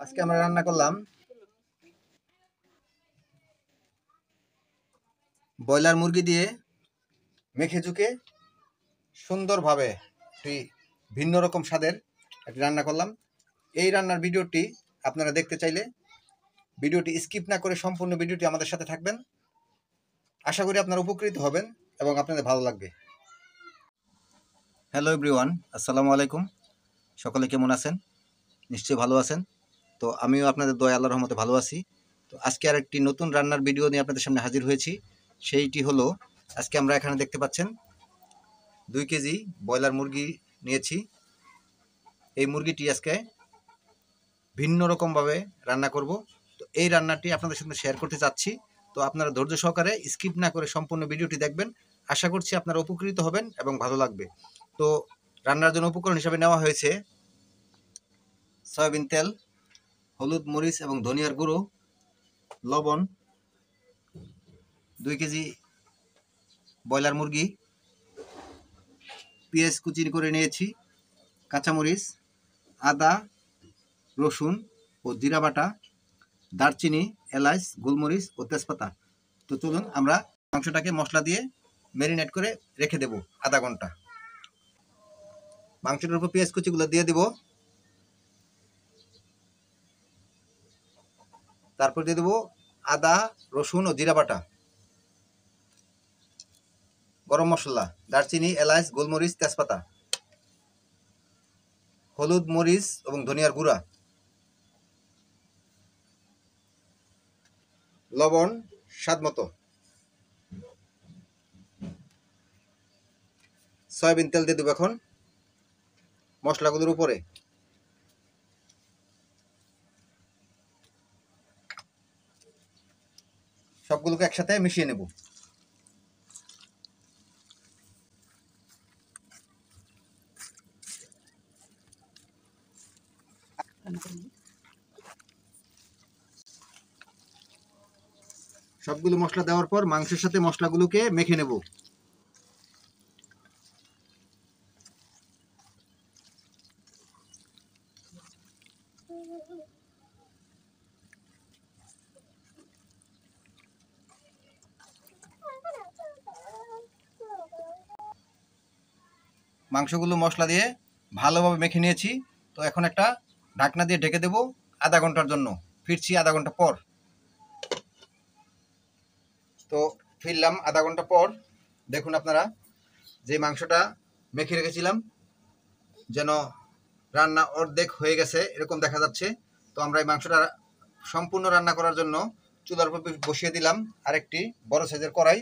আজকে আমরা রান্না করলাম ব্রয়লার মুরগি দিয়ে মেখে ঝুঁকে সুন্দরভাবে একটি ভিন্ন রকম স্বাদের একটি রান্না করলাম। এই রান্নার ভিডিওটি আপনারা দেখতে চাইলে ভিডিওটি স্কিপ না করে সম্পূর্ণ ভিডিওটি আমাদের সাথে থাকবেন। আশা করি আপনারা উপকৃত হবেন এবং আপনাদের ভালো লাগবে। হ্যালো এভরিওয়ান, আসসালামু আলাইকুম। সকলে কেমন আছেন? নিশ্চয়ই ভালো আছেন। তো আমিও আপনাদের দয়া আল্লাহর রহমতে ভালো আছি। তো আজকে আর একটি নতুন রান্নার ভিডিও নিয়ে আপনাদের সামনে হাজির হয়েছি। সেইটি হলো, আজকে আমরা এখানে দেখতে পাচ্ছেন 2 কেজি ব্রয়লার মুরগি নিয়েছি। এই মুরগিটি আজকে ভিন্ন রকমভাবে রান্না করব। তো এই রান্নাটি আপনাদের সাথে শেয়ার করতে চাচ্ছি। তো আপনারা ধৈর্য সহকারে স্কিপ না করে সম্পূর্ণ ভিডিওটি দেখবেন। আশা করছি আপনারা উপকৃত হবেন এবং ভালো লাগবে। তো রান্নার জন্য উপকরণ হিসাবে নেওয়া হয়েছে সয়াবিন তেল, হলুদ, মরিচ এবং ধনিয়ার গুঁড়ো, লবণ, 2 কেজি ব্রয়লার মুরগি, পেঁয়াজ কুচি করে নিয়েছি, কাঁচামরিচ, আদা, রসুন ও জিরা বাটা, দারচিনি, এলাচ, গোলমরিচ ও তেজপাতা। তো চলুন আমরা মাংসটাকে মশলা দিয়ে ম্যারিনেট করে রেখে দেব আধা ঘন্টা। মাংসটার উপর পেঁয়াজ কুচিগুলো দিয়ে দেব, তারপর দিয়ে দেবো আদা, রসুন ও জিরা বাটা, গরম মশলা, দারচিনি, এলাচ, গোলমরিচ, তেজপাতা, হলুদ, মরিচ এবং ধনিয়ার গুঁড়া, লবণ স্বাদ মতো, সয়াবিন তেল দিয়ে দেবো এখন মশলাগুলোর উপরে। সবগুলোকে একসাথে মিশিয়ে নেব। সবগুলো মশলা দেওয়ার পর মাংসের সাথে মশলাগুলোকে মেখে নেব। মাংসগুলো মশলা দিয়ে ভালোভাবে মেখে নিয়েছি। তো এখন একটা ঢাকনা দিয়ে ঢেকে দেব আধা ঘন্টার জন্য। ফিরছি আধা ঘন্টা পর। তো ফিরলাম আধা ঘন্টা পর। দেখুন আপনারা, যে মাংসটা মেখে রেখেছিলাম যেন রান্না অর্ধেক হয়ে গেছে এরকম দেখা যাচ্ছে। তো আমরা এই মাংসটা সম্পূর্ণ রান্না করার জন্য চুলার উপর বসিয়ে দিলাম আরেকটি বড় সাইজের কড়াই।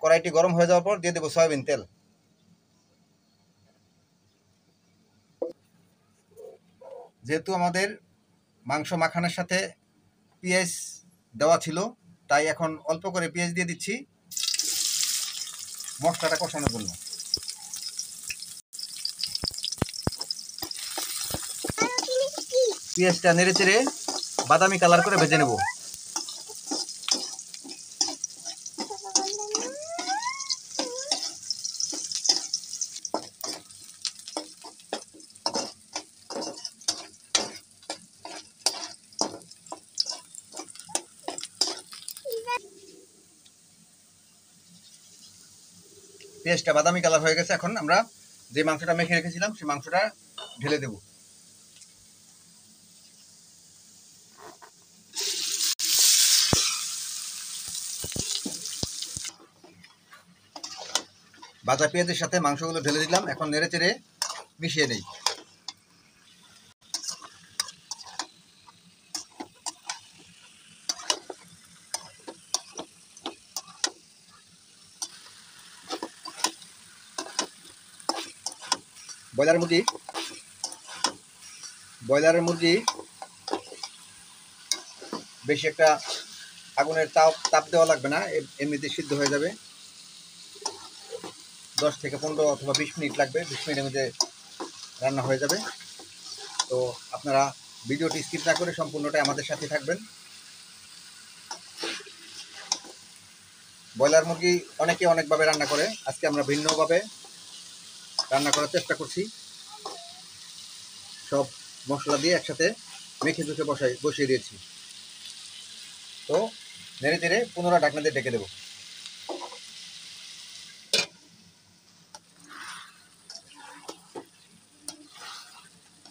কড়াইটি গরম হয়ে যাওয়ার পর দিয়ে দেবো সয়াবিন তেল। যেহেতু আমাদের মাংস মাখানোর সাথে পেঁয়াজ দেওয়া ছিল, তাই এখন অল্প করে পেঁয়াজ দিয়ে দিচ্ছি মশলাটা কষানোর জন্য। পেঁয়াজটা নেড়ে চেড়ে বাদামি কালার করে ভেজে নেব। পেঁয়াজটা বাদামি কালার হয়ে গেছে। এখন আমরা যে মাংসটা মেখে রেখেছিলাম সেই মাংসটা ঢেলে দেব। ভাজা পেঁয়াজের সাথে মাংসগুলো ঢেলে দিলাম। এখন নেড়ে চেড়ে মিশিয়ে নেই। ব্রয়লারের মুরগি বেশি একটা আগুনের তাপ দেওয়া লাগবে না, এমনিতে সিদ্ধ হয়ে যাবে। 10 থেকে 15 অথবা 20 মিনিট লাগবে। 20 মিনিটের মধ্যে রান্না হয়ে যাবে। তো আপনারা ভিডিওটি স্কিপ না করে সম্পূর্ণটাই আমাদের সাথে থাকবেন। ব্রয়লার মুরগি অনেকে অনেকভাবে রান্না করে, আজকে আমরা ভিন্নভাবে রান্না করার চেষ্টা করছি। সব মশলা দিয়ে একসাথে মেখে চুখে বসিয়ে দিয়েছি। তো নেড়ে চেড়ে পুনরায় ঢাকনা দিয়ে ঢেকে দেবো।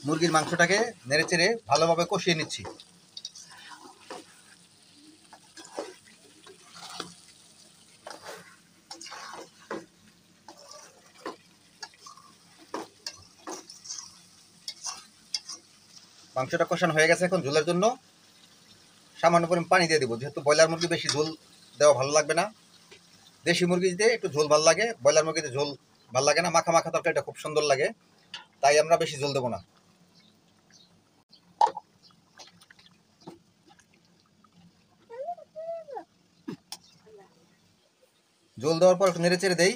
মুরগির মাংসটাকে নেড়ে চেড়ে ভালোভাবে কষিয়ে নিচ্ছি। মাংসটা কষানো হয়ে গেছে, এখন ঝোলের জন্য সামান্য পরিমাণ পানি দিয়ে দেবো। যেহেতু ব্রয়লার মুরগি বেশি ঝোল দেওয়া ভালো লাগবে না, দেশি মুরগিতে একটু ঝোল ভালো লাগে, ব্রয়লার মুরগিতে ঝোল ভালো লাগে না, মাখা মাখা তরকারিটা খুব সুন্দর লাগে, তাই আমরা বেশি ঝোল দেবো না। ঝোল দেওয়ার পর নেড়ে চেড়ে দেই।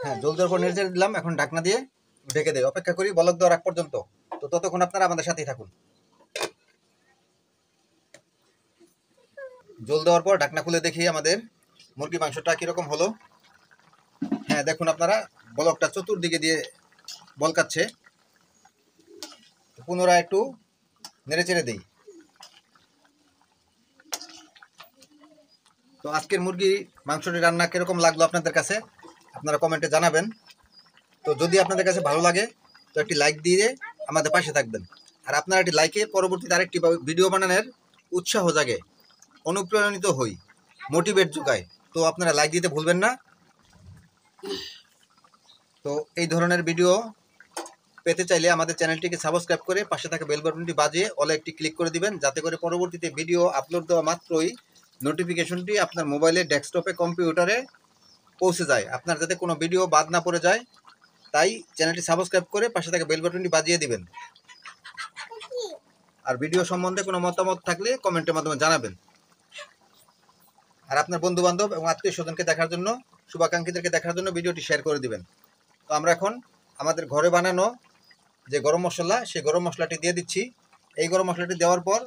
হ্যাঁ, ঝোল দেওয়ার পর নেড়ে চেড়ে দিলাম, এখন ঢাকনা দিয়ে ঢেকে দেই, অপেক্ষা করি বলক দেওয়ার আগ পর্যন্ত। তো ততক্ষণ আপনারা আমাদের সাথেই থাকুন। ঝোল দেওয়ার পর ঢাকনা খুলে দেখি আমাদের মুরগি মাংসটা কিরকম হলো। হ্যাঁ, দেখুন আপনারা বলকটা চতুর্দিকে দিয়ে বলকাচ্ছে। পুনরায় একটু নেড়ে চেড়ে দিই। তো আজকের মুরগি মাংসটি রান্না কিরকম লাগলো আপনাদের কাছে আপনারা কমেন্টে জানাবেন। তো যদি আপনাদের কাছে ভালো লাগে তো একটি লাইক দিয়ে আমাদের পাশে থাকবেন। আর আপনারা একটি লাইকে পরবর্তীতে আরেকটি ভিডিও বানানোর উৎসাহ জাগে, অনুপ্রাণিত হই, মোটিভেট যোগায়। তো আপনারা লাইক দিতে ভুলবেন না। তো এই ধরনের ভিডিও পেতে চাইলে আমাদের চ্যানেলটিকে সাবস্ক্রাইব করে পাশে থাকা বেল বাটনটি বাজিয়ে অলে একটি ক্লিক করে দিবেন, যাতে করে পরবর্তীতে ভিডিও আপলোড দেওয়া মাত্রই নোটিফিকেশনটি আপনার মোবাইলে, ডেস্কটপে, কম্পিউটারে পৌঁছে যায়, আপনার যাতে কোনো ভিডিও বাদ না পড়ে যায়। তাই চ্যানেলটি সাবস্ক্রাইব করে পাশে থাকা বেল বাটনটি বাজিয়ে দিবেন। আর ভিডিও সম্বন্ধে কোনো মতামত থাকলে কমেন্টের মাধ্যমে জানাবেন। আর আপনার বন্ধু বান্ধব এবং আত্মীয় স্বজনকে দেখার জন্য, শুভাকাঙ্ক্ষীদেরকে দেখার জন্য ভিডিওটি শেয়ার করে দিবেন। তো আমরা এখন আমাদের ঘরে বানানো যে গরম মশলা, সেই গরম মশলাটি দিয়ে দিচ্ছি। এই গরম মশলাটি দেওয়ার পর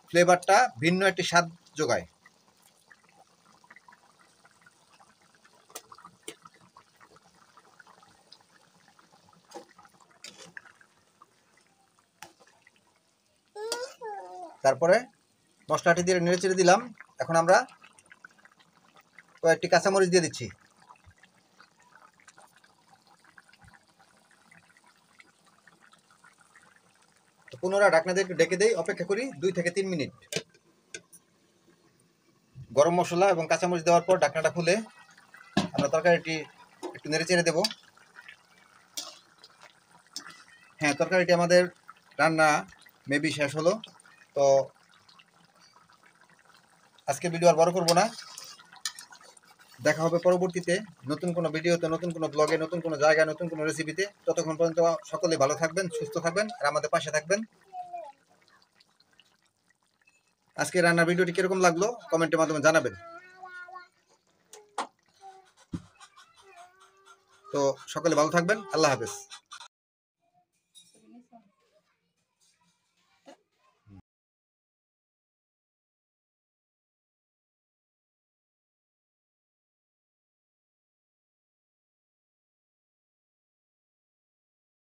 ফ্লেভারটা ভিন্ন একটি স্বাদ যোগায়। তারপরে মশলাটি দিয়ে নেড়ে চেড়ে দিলাম। এখন আমরা কয়েকটি কাঁচামরিচ দিয়ে দিচ্ছি। পুনরায় ঢাকনা দিয়ে একটু ঢেকে দেই, অপেক্ষা করি 2 থেকে 3 মিনিট। গরম মশলা এবং কাঁচামরিচ দেওয়ার পর ঢাকনাটা খুলে আমরা তরকারিটি একটু নেড়ে চেড়ে দেবো। হ্যাঁ, তরকারিটি আমাদের রান্না মেবি শেষ হলো। তো আজকে ভিডিও আর বড় করবো না, দেখা হবে পরবর্তীতে নতুন কোনো ভিডিওতে, নতুন কোনো ব্লগে, নতুন কোনো জায়গায়, নতুন কোনো রেসিপিতে। ততক্ষণ পর্যন্ত সকলে ভালো থাকবেন, সুস্থ থাকবেন আর আমাদের পাশে থাকবেন। আজকে রান্নার ভিডিওটি কিরকম লাগলো কমেন্টের মাধ্যমে জানাবেন। তো সকলে ভালো থাকবেন, আল্লাহ হাফেজ।